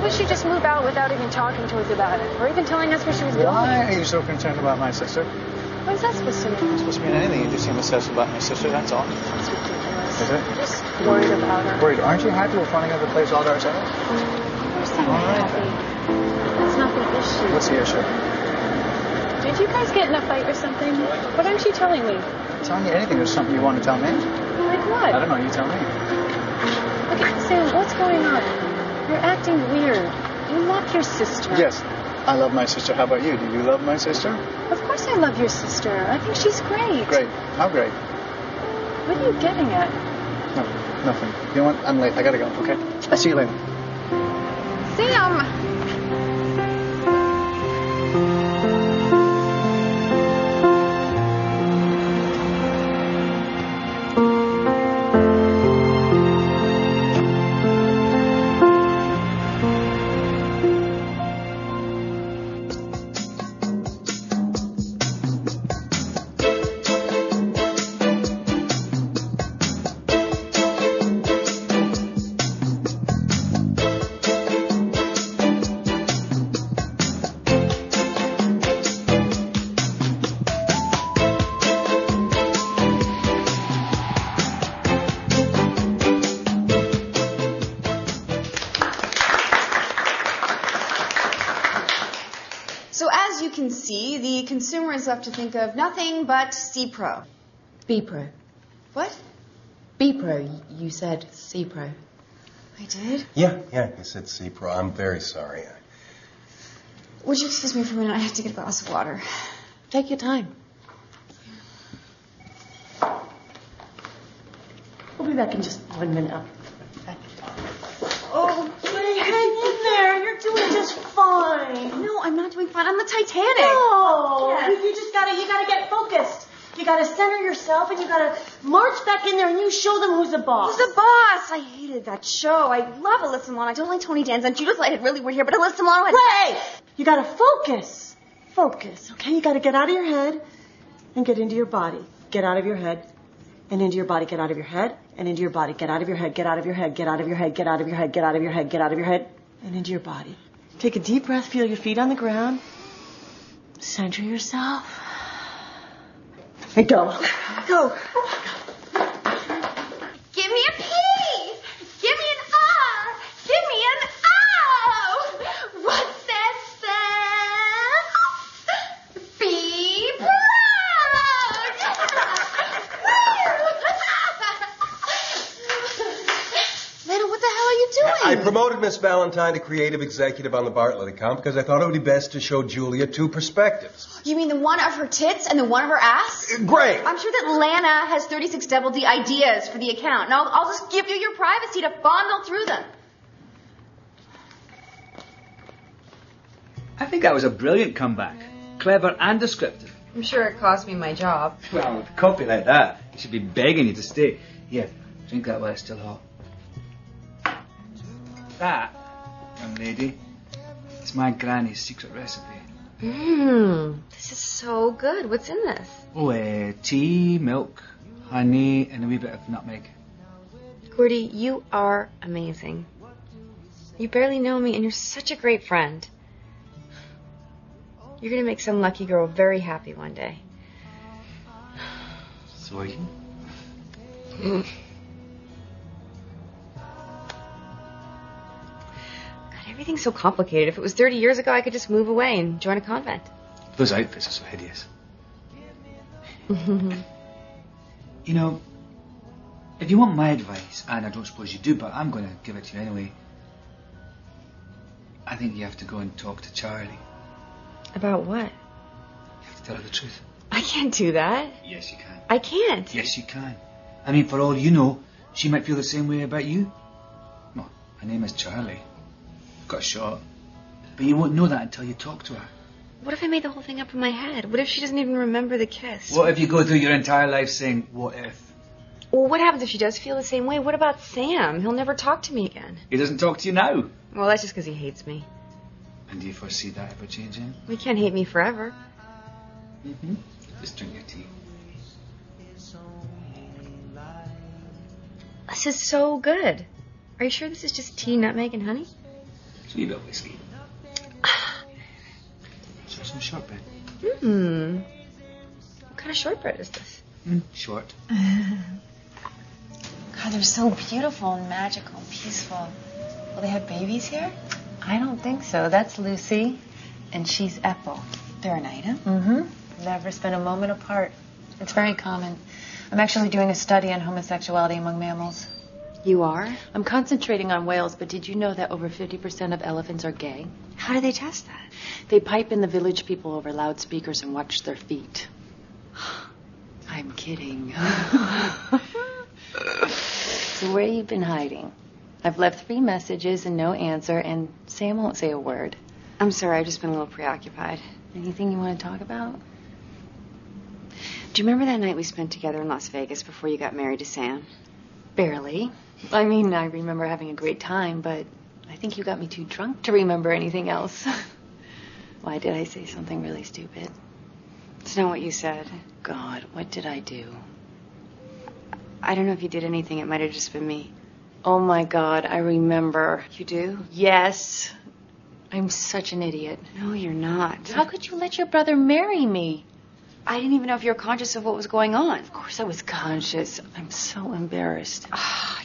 does she just move out without even talking to us about it? Or even telling us where she was going? Why are you so concerned about my sister? What is that supposed to mean? It's supposed to mean anything. You just seem obsessed about my sister, that's all. That's ridiculous. Is it? I'm just worried about her. Worried? Aren't you happy we're finding out the place all to ourselves? Of course I'm All right, happy. That's not the issue. What's the issue? Did you guys get in a fight or something? What aren't you telling me? Telling you anything. There's something you want to tell me? Like what? I don't know. You tell me. Okay, Sam, what's going on? You're acting weird. You love your sister. Yes. I love my sister. How about you? Do you love my sister? Of course I love your sister. I think she's great. Great. How great? What are you getting at? No, nothing. You know what? I'm late. I gotta go, okay? I'll see you later. Sam! So as you can see, the consumer is left to think of nothing but C-Pro. B-Pro. What? B-Pro, you said C-Pro. I did? Yeah, I said C-Pro. I'm very sorry. Would you excuse me for a minute? I have to get a glass of water. Take your time. We'll be back in just 1 minute. Oh, hang in there. You're doing just fine. No, I'm not doing fine. I'm the Titanic. No, Yeah. you just gotta get focused. You gotta center yourself and you gotta march back in there and you show them who's the boss. Who's the boss? I hated that show. I love Alyssa Milano. I don't like Tony Danza and Judith Light had really weird hair, but Alyssa Milano had... Ray! You gotta focus. Focus, okay? You gotta get out of your head and get into your body. Get out of your head and into your body. Get out of your head and into your body. Get out of your head. Get out of your head. Get out of your head. Get out of your head. Get out of your head. Get out of your head and into your body. Take a deep breath. Feel your feet on the ground. Center yourself. And go. Go. Give me a P! Give me an R! Give me an O! What's that sound? Be Lena, what the hell are you doing? I promoted Miss Valentine to creative executive on the Bartlett account because I thought it would be best to show Julia two perspectives. You mean the one of her tits and the one of her ass? Great. I'm sure that Lana has 36 double D ideas for the account, and I'll just give you your privacy to fondle through them. I think that was a brilliant comeback. Clever and descriptive. I'm sure it cost me my job. Well, with a copy like that, he should be begging you to stay. Here, drink that while it's still hot. That, young lady, is my granny's secret recipe. This is so good. What's in this? Oh, tea, milk, honey, and a wee bit of nutmeg. Gordy, you are amazing. You barely know me, and you're such a great friend. You're going to make some lucky girl very happy one day. So are you? God, everything's so complicated. If it was 30 years ago, I could just move away and join a convent. Those outfits are so hideous. You know, if you want my advice, and I don't suppose you do, but I'm going to give it to you anyway, I think you have to go and talk to Charlie. About what? You have to tell her the truth. I can't do that. Yes, you can. I can't. Yes, you can. I mean, for all you know, she might feel the same way about you. Well, her name is Charlie. Got shot. But you won't know that until you talk to her. What if I made the whole thing up in my head? What if she doesn't even remember the kiss? What if you go through your entire life saying, what if? Well, what happens if she does feel the same way? What about Sam? He'll never talk to me again. He doesn't talk to you now. Well, that's just because he hates me. And do you foresee that ever changing? He can't hate me forever. Mm-hmm. Just drink your tea. This is so good. Are you sure this is just tea, nutmeg, and honey? It's a wee bit of whiskey. So some shortbread. What kind of shortbread is this? Short. God, they're so beautiful and magical and peaceful. Will they have babies here? I don't think so. That's Lucy, and she's Ethel. They're an item? Mm-hmm. Never spent a moment apart. It's very common. I'm actually doing a study on homosexuality among mammals. You are? I'm concentrating on whales, but did you know that over 50% of elephants are gay? How do they test that? They pipe in the village people over loudspeakers and watch their feet. I'm kidding. So where you been hiding? I've left 3 messages and no answer, and Sam won't say a word. I'm sorry, I've just been a little preoccupied. Anything you want to talk about? Do you remember that night we spent together in Las Vegas before you got married to Sam? Barely. I mean, I remember having a great time, but I think you got me too drunk to remember anything else. Why did I say something really stupid? It's not what you said. God, what did I do? I don't know if you did anything. It might have just been me. Oh, my God, I remember. You do? Yes. I'm such an idiot. No, you're not. How could you let your brother marry me? I didn't even know if you were conscious of what was going on. Of course I was conscious. I'm so embarrassed.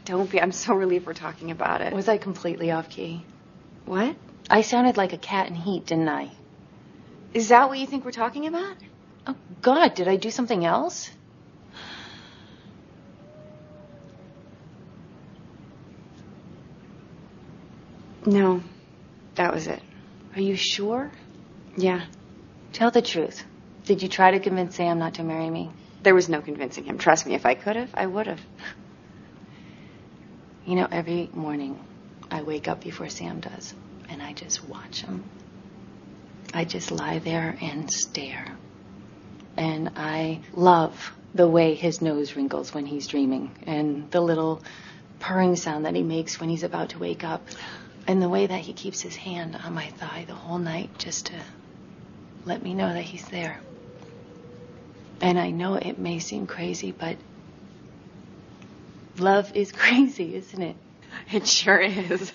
Don't be. I'm so relieved we're talking about it. Was I completely off key? What? I sounded like a cat in heat, didn't I? Is that what you think we're talking about? Oh, God, did I do something else? No, that was it. Are you sure? Yeah. Tell the truth. Did you try to convince Sam not to marry me? There was no convincing him. Trust me, if I could have, I would have. You know, every morning I wake up before Sam does, and I just watch him. I just lie there and stare. And I love the way his nose wrinkles when he's dreaming, and the little purring sound that he makes when he's about to wake up, and the way that he keeps his hand on my thigh the whole night just to let me know that he's there. And I know it may seem crazy, but love is crazy, isn't it? It sure is.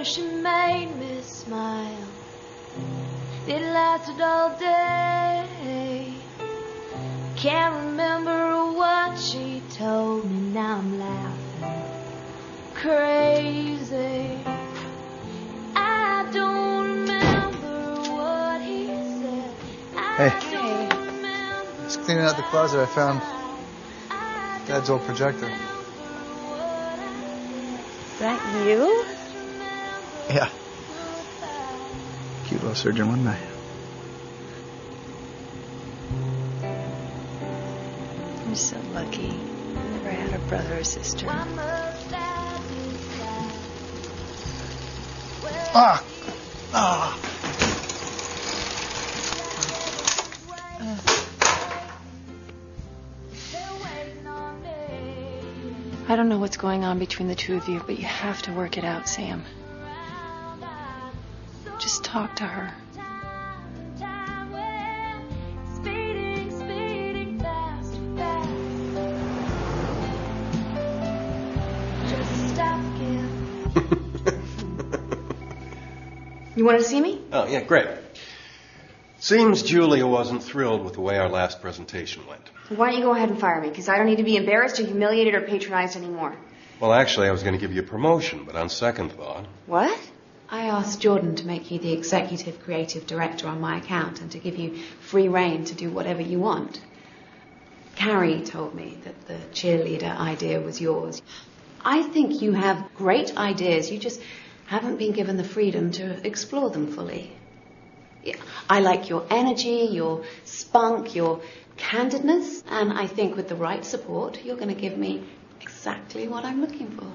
She made me smile. It lasted all day. Can't remember what she told me. Now I'm laughing crazy. I don't remember what he said. Hey. Just cleaning out the closet. I found Dad's old projector. Is that you? Yeah. Cute little surgeon, wasn't I? I'm so lucky. I never had a brother or sister. I don't know what's going on between the two of you, but you have to work it out, Sam. Just talk to her. You want to see me? Oh, yeah, great. Seems Julia wasn't thrilled with the way our last presentation went. Why don't you go ahead and fire me? Because I don't need to be embarrassed or humiliated or patronized anymore. Well, actually, I was going to give you a promotion, but on second thought... What? I asked Jordan to make you the executive creative director on my account and to give you free rein to do whatever you want. Carrie told me that the cheerleader idea was yours. I think you have great ideas. You just haven't been given the freedom to explore them fully. Yeah, I like your energy, your spunk, your candidness, and I think with the right support, you're going to give me exactly what I'm looking for.